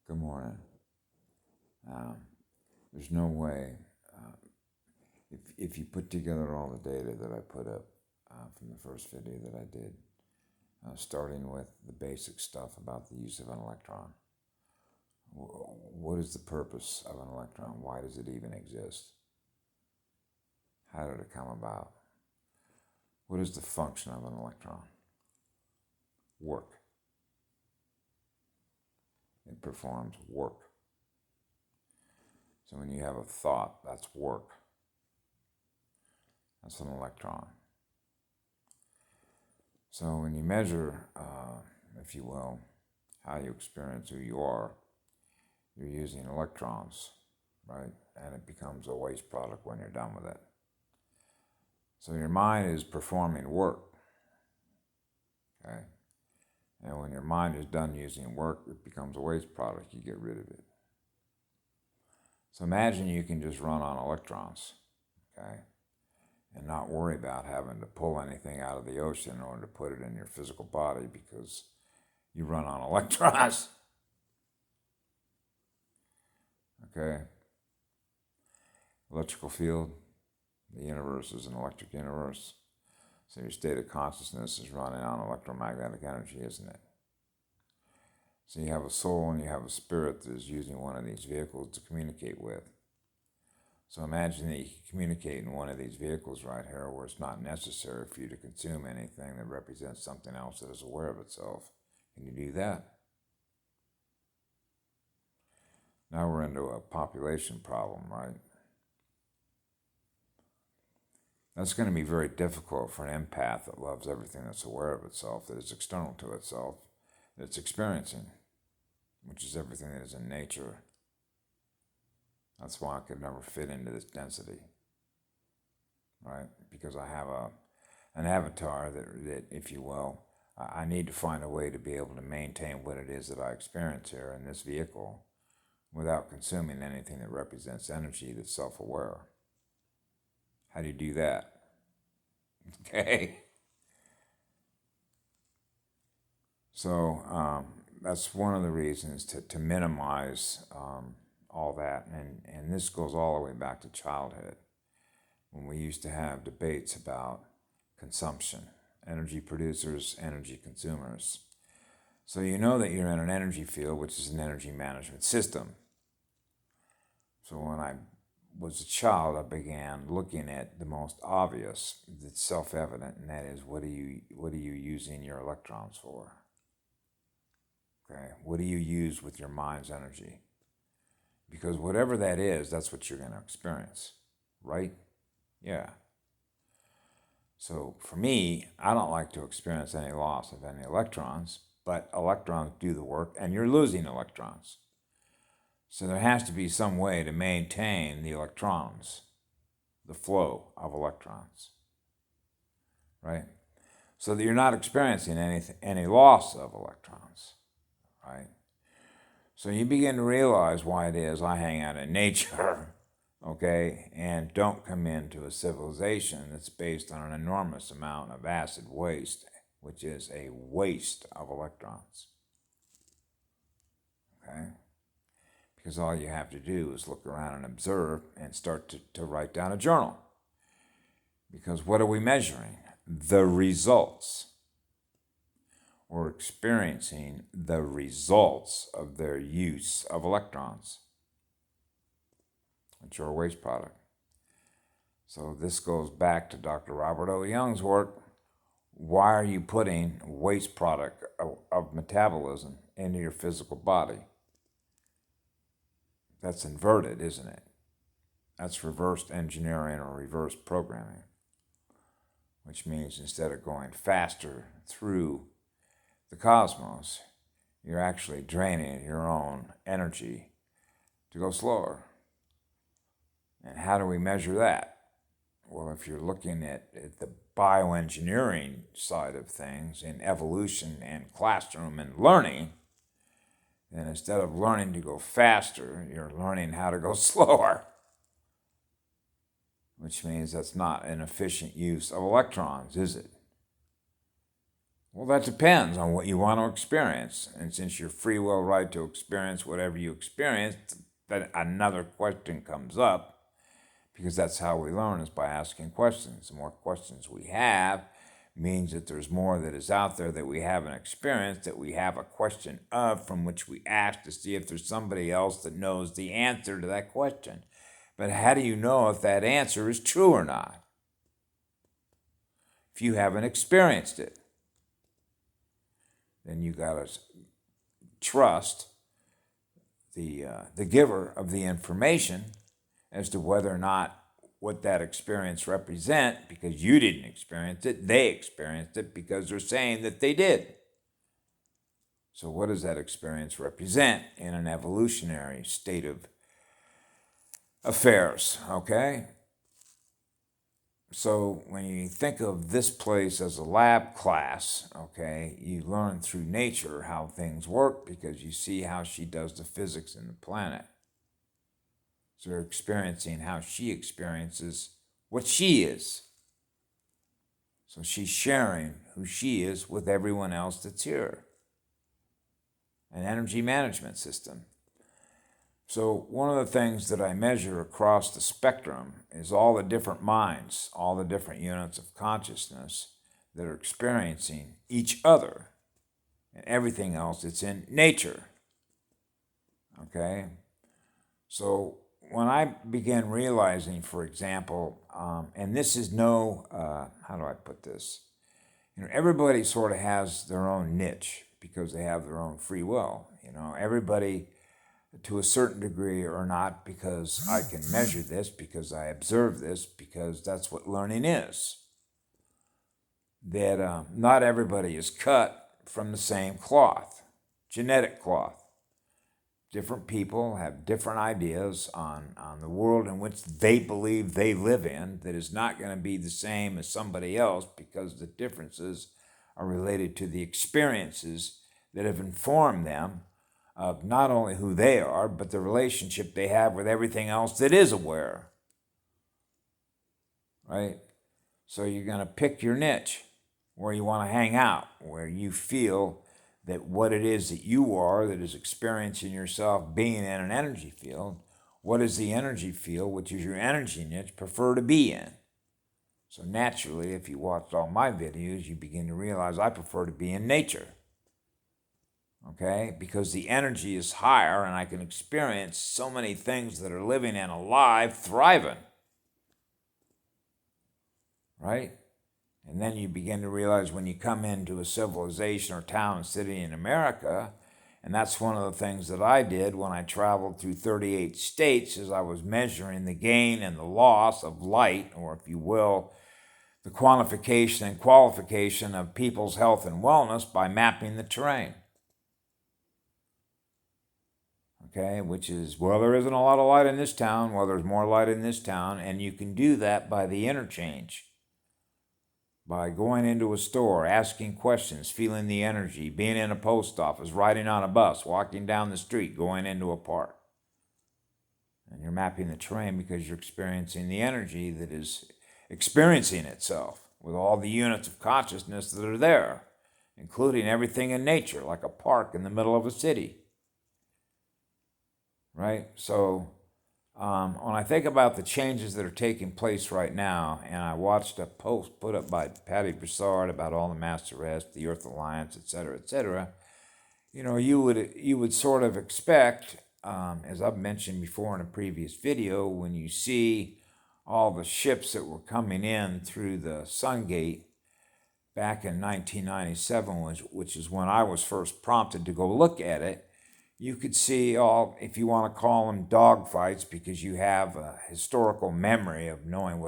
Good morning. There's no way, if you put together all the data that I put up from the first video that I did, starting with the basic stuff about the use of an electron. What is the purpose of an electron? Why does it even exist? How did it come about? What is the function of an electron? Work. It performs work. So when you have a thought, that's work. That's an electron. So when you measure, if you will, how you experience who you are, you're using electrons, right? And it becomes a waste product when you're done with it. So your mind is performing work, okay? And when your mind is done using work, it becomes a waste product. You get rid of it. So imagine you can just run on electrons, okay? And not worry about having to pull anything out of the ocean in order to put it in your physical body because you run on electrons. Okay? Electrical field, the universe is an electric universe. So your state of consciousness is running on electromagnetic energy, isn't it? So you have a soul and you have a spirit that is using one of these vehicles to communicate with. So imagine that you can communicate in one of these vehicles right here where it's not necessary for you to consume anything that represents something else that is aware of itself. Can you do that? Now we're into a population problem, right? That's going to be very difficult for an empath that loves everything that's aware of itself, that is external to itself, that it's experiencing, which is everything that is in nature. That's why I could never fit into this density, right? Because I have an avatar that, if you will, I need to find a way to be able to maintain what it is that I experience here in this vehicle without consuming anything that represents energy that's self-aware. How do you do that? Okay. So that's one of the reasons to minimize all that. And this goes all the way back to childhood, when we used to have debates about consumption, energy producers, energy consumers. So you know that you're in an energy field, which is an energy management system. So when I was a child, I began looking at the most obvious, that's self-evident, and that is, what are you using your electrons for? Okay, what do you use with your mind's energy? Because whatever that is, that's what you're going to experience, right? Yeah. So for me, I don't like to experience any loss of any electrons, but electrons do the work, and you're losing electrons. So there has to be some way to maintain the electrons, the flow of electrons, right? So that you're not experiencing any loss of electrons, right? So you begin to realize why it is I hang out in nature, okay, and don't come into a civilization that's based on an enormous amount of acid waste, which is a waste of electrons, okay? Because all you have to do is look around and observe and start to write down a journal. Because what are we measuring? The results. We're experiencing the results of their use of electrons, which are a waste product. So this goes back to Dr. Robert O. Young's work. Why are you putting waste product of metabolism into your physical body? That's inverted, isn't it? That's reversed engineering or reverse programming, which means instead of going faster through the cosmos, you're actually draining your own energy to go slower. And how do we measure that? Well, if you're looking at the bioengineering side of things in evolution and classroom and learning, then instead of learning to go faster, you're learning how to go slower, which means that's not an efficient use of electrons, is it? Well, that depends on what you want to experience. And since your free will right to experience whatever you experience, then another question comes up, because that's how we learn, is by asking questions. The more questions we have means that there's more that is out there that we haven't experienced, that we have a question of, from which we ask to see if there's somebody else that knows the answer to that question. But how do you know if that answer is true or not if you haven't experienced it? Then you got to trust the giver of the information as to whether or not what that experience represent, because you didn't experience it, they experienced it because they're saying that they did. So what does that experience represent in an evolutionary state of affairs, okay? So when you think of this place as a lab class, okay, you learn through nature how things work because you see how she does the physics in the planet. So you're experiencing how she experiences what she is. So she's sharing who she is with everyone else that's here. An energy management system. So one of the things that I measure across the spectrum is all the different minds, all the different units of consciousness that are experiencing each other and everything else that's in nature. Okay? So when I began realizing, for example, and this is how do I put this? Everybody sort of has their own niche because they have their own free will. Everybody to a certain degree or not, because I can measure this, because I observe this, because that's what learning is. That not everybody is cut from the same cloth, genetic cloth. Different people have different ideas on the world in which they believe they live in that is not going to be the same as somebody else, because the differences are related to the experiences that have informed them of not only who they are, but the relationship they have with everything else that is aware. Right? So you're going to pick your niche, where you want to hang out, where you feel that what it is that you are, that is experiencing yourself being in an energy field, what is the energy field, which is your energy niche, prefer to be in? So naturally, if you watched all my videos, you begin to realize I prefer to be in nature. Okay? Because the energy is higher and I can experience so many things that are living and alive, thriving. Right? And then you begin to realize when you come into a civilization or town or city in America, and that's one of the things that I did when I traveled through 38 states, is I was measuring the gain and the loss of light, or if you will, the quantification and qualification of people's health and wellness by mapping the terrain. Okay, which is, well, there isn't a lot of light in this town, well, there's more light in this town, and you can do that by the interchange. By going into a store, asking questions, feeling the energy, being in a post office, riding on a bus, walking down the street, going into a park. And you're mapping the terrain because you're experiencing the energy that is experiencing itself with all the units of consciousness that are there, including everything in nature, like a park in the middle of a city. Right? So when I think about the changes that are taking place right now, and I watched a post put up by Patty Broussard about all the mass arrests, the Earth Alliance, et cetera, you would sort of expect, as I've mentioned before in a previous video, when you see all the ships that were coming in through the Sun Gate back in 1997, which is when I was first prompted to go look at it, you could see all, if you want to call them dogfights, because you have a historical memory of knowing what